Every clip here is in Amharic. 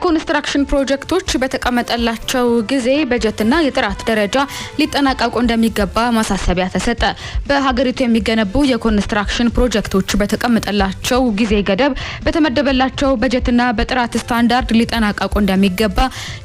የኮንስትራክሽን ፕሮጀክቶች በተቀመጠላቸው ጊዜ በጀትና የጥራት ደረጃ ሊጠናቀቁ እንደሚገባ ማሳሰቢያ ተሰጠ። በሀገሪቱ የሚገነቡ የኮንስትራክሽን ፕሮጀክቶች በተቀመጠላቸው ጊዜ ገደብ በተመደበላቸው በጀትና በጥራት ስታንዳርድ ሊጠናቀቁ እንደሚገባ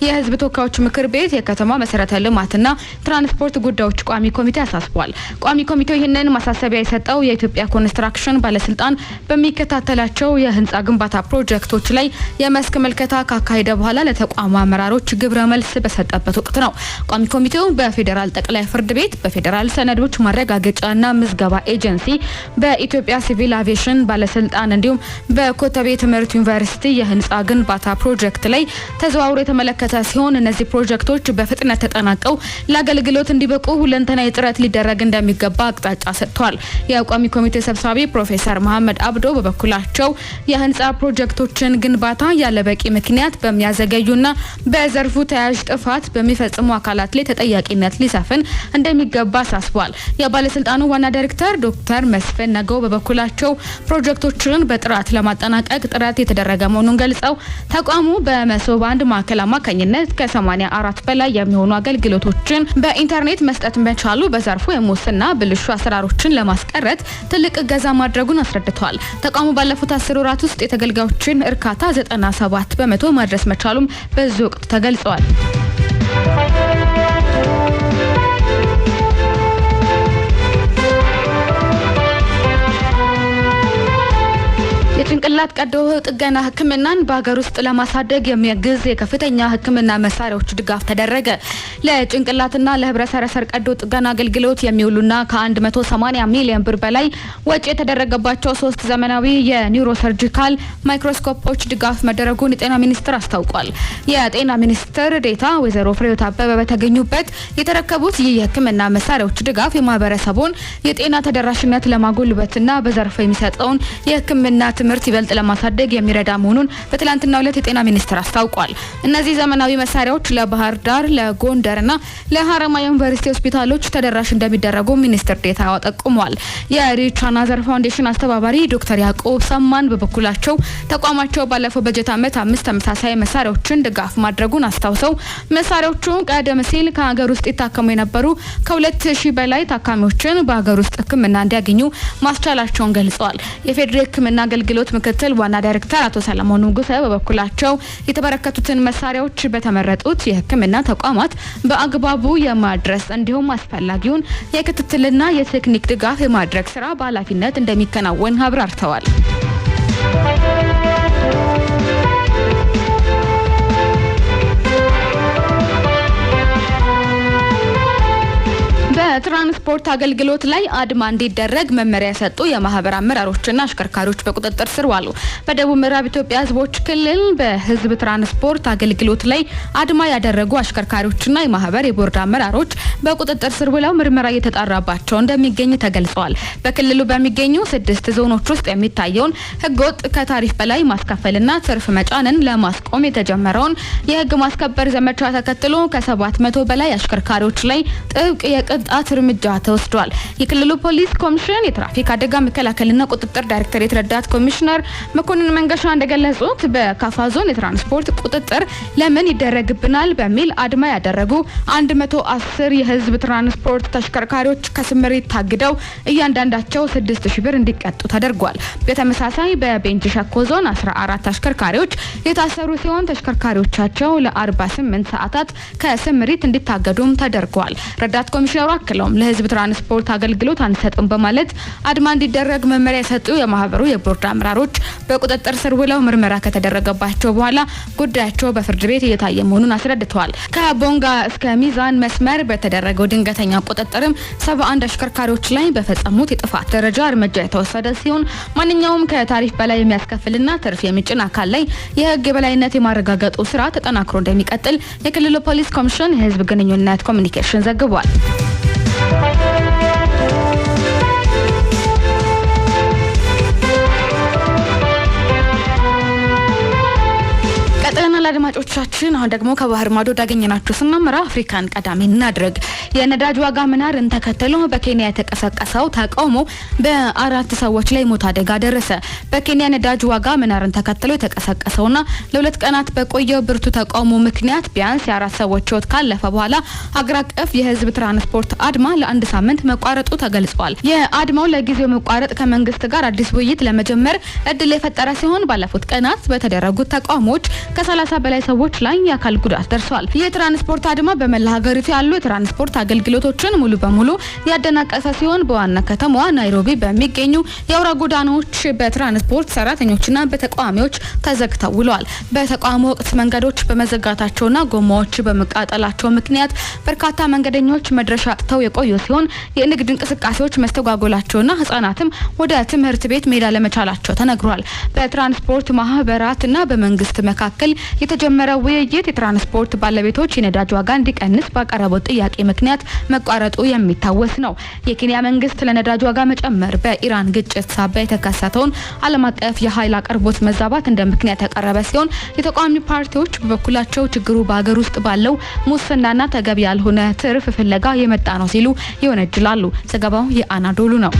የህዝብ ተወካዮች ምክር ቤት የከተማ መሰረተ ልማትና ትራንስፖርት ጉዳዮች ቋሚ ኮሚቴ አሳስቧል። ቋሚ ኮሚቴው ይህንን ማሳሰቢያ የሰጠው የኢትዮጵያ ኮንስትራክሽን ባለስልጣን በሚከታተላቸው የህንጻ ግንባታ ፕሮጀክቶች ላይ የመስክ መልከታ ካካሄደ በኋላ ለተቋሙ አመራሮች ግብረ መልስ በሰጠበት ወቅት ነው። ቋሚ ኮሚቴው በፌዴራል ጠቅላይ ፍርድ ቤት፣ በፌዴራል ሰነዶች ማረጋገጫና ምዝገባ ኤጀንሲ፣ በኢትዮጵያ ሲቪል አቪዬሽን ባለስልጣን እንዲሁም በኮተቤ ትምህርት ዩኒቨርሲቲ የህንጻ ግንባታ ፕሮጀክት ላይ ተዘዋውሮ የተመለከተ ሲሆን እነዚህ ፕሮጀክቶች በፍጥነት ተጠናቀው ለአገልግሎት እንዲበቁ ሁለንተናዊ ጥረት ሊደረግ እንደሚገባ አቅጣጫ ሰጥቷል። የቋሚ ኮሚቴ ሰብሳቢ ፕሮፌሰር መሐመድ አብዶ በበኩላቸው የህንጻ ፕሮጀክቶችን ግንባታ ያለበቂ ምክንያት በሚያዘገዩና በዘርፉ ተያያዥ ጥፋት በሚፈጽሙ አካላት ላይ ተጠያቂነት ሊሰፍን እንደሚገባ አሳስቧል። የባለስልጣኑ ዋና ዳይሬክተር ዶክተር መስፍን ነገው በበኩላቸው ፕሮጀክቶችን በጥራት ለማጠናቀቅ ጥረት የተደረገ መሆኑን ገልጸው ተቋሙ በመሶብ አንድ ማዕከል አማካኝነት ከ84 በላይ የሚሆኑ አገልግሎቶችን በኢንተርኔት መስጠት መቻሉ በዘርፉ የሙስና ብልሹ አሰራሮችን ለማስቀረት ትልቅ እገዛ ማድረጉን አስረድቷል። ተቋሙ ባለፉት 10 ወራት ውስጥ የተገልጋዮችን እርካታ 97 በመቶ ማድረስ መቻሉም በዚህ ወቅት ተገልጿል። የጭንቅላት ቀዶ ጥገና ህክምናን በሀገር ውስጥ ለማሳደግ የሚያግዝ የከፍተኛ ህክምና መሳሪያዎች ድጋፍ ተደረገ። ለጭንቅላትና ለህብረሰረሰር ቀዶ ጥገና አገልግሎት የሚውሉና ከ180 ሚሊዮን ብር በላይ ወጪ የተደረገባቸው 3 ዘመናዊ የኒውሮሰርጂካል ማይክሮስኮፖች ድጋፍ መደረጉን የጤና ሚኒስቴር አስታውቋል። የጤና ሚኒስትር ዴታ ወይዘሮ ፍሬህይወት አበበ በተገኙበት የተረከቡት ይህ የህክምና መሳሪያዎች ድጋፍ የማህበረሰቡን የጤና ተደራሽነት ለማጎልበትና በዘርፉ የሚሰጠውን የህክምና ትምህርት ይበልጥ ለማሳደግ የሚረዳ መሆኑን በትላንትናው ዕለት የጤና ሚኒስቴር አስታውቋል። እነዚህ ዘመናዊ መሳሪያዎች ለባህር ዳር፣ ለጎንደርና ለሀረማያ ዩኒቨርሲቲ ሆስፒታሎች ተደራሽ እንደሚደረጉ ሚኒስትር ዴታው ጠቁመዋል። የሪች ናዘር ፋውንዴሽን አስተባባሪ ዶክተር ያዕቆብ ሰማን በበኩላቸው ተቋማቸው ባለፈው በጀት ዓመት 5 ተመሳሳይ መሳሪያዎችን ድጋፍ ማድረጉን አስታውሰው መሳሪያዎቹ ቀደም ሲል ከሀገር ውስጥ ይታከሙ የነበሩ ከ2000 በላይ ታካሚዎችን በሀገር ውስጥ ህክምና እንዲያገኙ ማስቻላቸውን ገልጸዋል። የፌዴራል ህክምና አገልግሎት ምክትል ዋና ዳይሬክተር አቶ ሰለሞን ንጉሴ በበኩላቸው የተበረከቱትን መሳሪያዎች በተመረጡት የህክምና ተቋማት በአግባቡ የማድረስ እንዲሁም አስፈላጊውን የክትትልና የቴክኒክ ድጋፍ የማድረግ ስራ በኃላፊነት እንደሚከናወን አብራርተዋል። በትራንስፖርት አገልግሎት ላይ አድማ እንዲደረግ መመሪያ የሰጡ የማህበር አመራሮችና አሽከርካሪዎች በቁጥጥር ስር ዋሉ። በደቡብ ምዕራብ ኢትዮጵያ ህዝቦች ክልል በህዝብ ትራንስፖርት አገልግሎት ላይ አድማ ያደረጉ አሽከርካሪዎችና የማህበር የቦርድ አመራሮች በቁጥጥር ስር ውለው ምርመራ እየተጣራባቸው እንደሚገኝ ተገልጿል። በክልሉ በሚገኙ 6 ዞኖች ውስጥ የሚታየውን ህገወጥ ከታሪፍ በላይ ማስከፈልና ትርፍ መጫንን ለማስቆም የተጀመረውን የህግ ማስከበር ዘመቻ ተከትሎ ከ700 በላይ አሽከርካሪዎች ላይ ጥብቅ የቅጣት እርምጃ ተወስዷል። የክልሉ ፖሊስ ኮሚሽን የትራፊክ አደጋ መከላከልና ቁጥጥር ዳይሬክተር ረዳት ኮሚሽነር መኮንን መንገሻ እንደገለጹት በካፋ ዞን የትራንስፖርት ቁጥጥር ለምን ይደረግብናል በሚል አድማ ያደረጉ 110 የህዝብ ትራንስፖርት ተሽከርካሪዎች ከስምሪት ታግደው እያንዳንዳቸው 6000 ብር እንዲቀጡ ተደርጓል። በተመሳሳይ በቤንች ሸኮ ዞን 14 አሽከርካሪዎች የታሰሩ ሲሆን ተሽከርካሪዎቻቸው ለ48 ሰዓታት ከስምሪት እንዲታገዱም ተደርጓል። ረዳት ኮሚሽነሩ አክለውም ለህዝብ ትራንስፖርት አገልግሎት አንሰጥም በማለት አድማ እንዲደረግ መመሪያ የሰጡ የማህበሩ የቦርድ አመራሮች በቁጥጥር ስር ውለው ምርመራ ከተደረገባቸው በኋላ ጉዳያቸው በፍርድ ቤት እየታየ መሆኑን አስረድተዋል። ከቦንጋ እስከ ሚዛን መስመር በተደረገው ድንገተኛ ቁጥጥርም 71 አሽከርካሪዎች ላይ በፈጸሙት የጥፋት ደረጃ እርምጃ የተወሰደ ሲሆን ማንኛውም ከታሪፍ በላይ የሚያስከፍልና ትርፍ የሚጭን አካል ላይ የህግ የበላይነት የማረጋገጡ ስራ ተጠናክሮ እንደሚቀጥል የክልሉ ፖሊስ ኮሚሽን የህዝብ ግንኙነት ኮሚኒኬሽን ዘግቧል። ቀጥለናል አድማጮቻችን አሁን ደግሞ ከባህር ማዶ ዳገኘናችሁ ስናመራ አፍሪካን ቀዳሚ እናድርግ። የነዳጅ ዋጋ መናርን ተከትሎ በኬንያ የተቀሰቀሰው ተቃውሞ በአራት ሰዎች ላይ ሞት አደጋ ደረሰ። በኬንያ ነዳጅ ዋጋ መናርን ተከትሎ የተቀሰቀሰውና ለሁለት ቀናት በቆየው ብርቱ ተቃውሞ ምክንያት ቢያንስ የአራት ሰዎች ሕይወት ካለፈ በኋላ ሀገር አቀፍ የህዝብ ትራንስፖርት አድማ ለአንድ ሳምንት መቋረጡ ተገልጿል። የአድማው ለጊዜው መቋረጥ ከመንግስት ጋር አዲስ ውይይት ለመጀመር እድል የፈጠረ ሲሆን ባለፉት ቀናት በተደረጉት ተቃውሞዎች ከ30 በላይ ሰዎች ላይ የአካል ጉዳት ደርሷል። የትራንስፖርት አድማ በመላ ሀገሪቱ ያሉ የትራንስፖርት አገልግሎቶችን ሙሉ በሙሉ ያደናቀፈ ሲሆን በዋና ከተማዋ ናይሮቢ በሚገኙ የአውራ ጎዳናዎች በትራንስፖርት ሰራተኞችና በተቃዋሚዎች ተዘግተው ውለዋል። በተቃውሞ ወቅት መንገዶች በመዘጋታቸውና ጎማዎች በመቃጠላቸው ምክንያት በርካታ መንገደኞች መድረሻ አጥተው የቆዩ ሲሆን የንግድ እንቅስቃሴዎች መስተጓጎላቸውና ህጻናትም ወደ ትምህርት ቤት መሄድ አለመቻላቸው ተነግሯል። በትራንስፖርት ማህበራትና በመንግስት መካከል የተጀመረው ውይይት የትራንስፖርት ባለቤቶች የነዳጅ ዋጋ እንዲቀንስ ባቀረበው ጥያቄ ምክንያት መቋረጡ የሚታወስ ነው። የኬንያ መንግስት ለነዳጅ ዋጋ መጨመር በኢራን ግጭት ሳቢያ የተከሰተውን ዓለም አቀፍ የኃይል አቅርቦት መዛባት እንደ ምክንያት ያቀረበ ሲሆን የተቃዋሚ ፓርቲዎች በበኩላቸው ችግሩ በሀገር ውስጥ ባለው ሙስናና ተገቢ ያልሆነ ትርፍ ፍለጋ የመጣ ነው ሲሉ ይወነጅላሉ። ዘገባው የአናዶሉ ነው።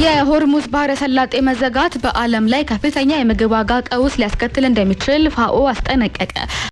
የሆርሙዝ ባህረ ሰላጤ መዘጋት በዓለም ላይ ከፍተኛ የምግብ ዋጋ ቀውስ ሊያስከትል እንደሚችል ፋኦ አስጠነቀቀ።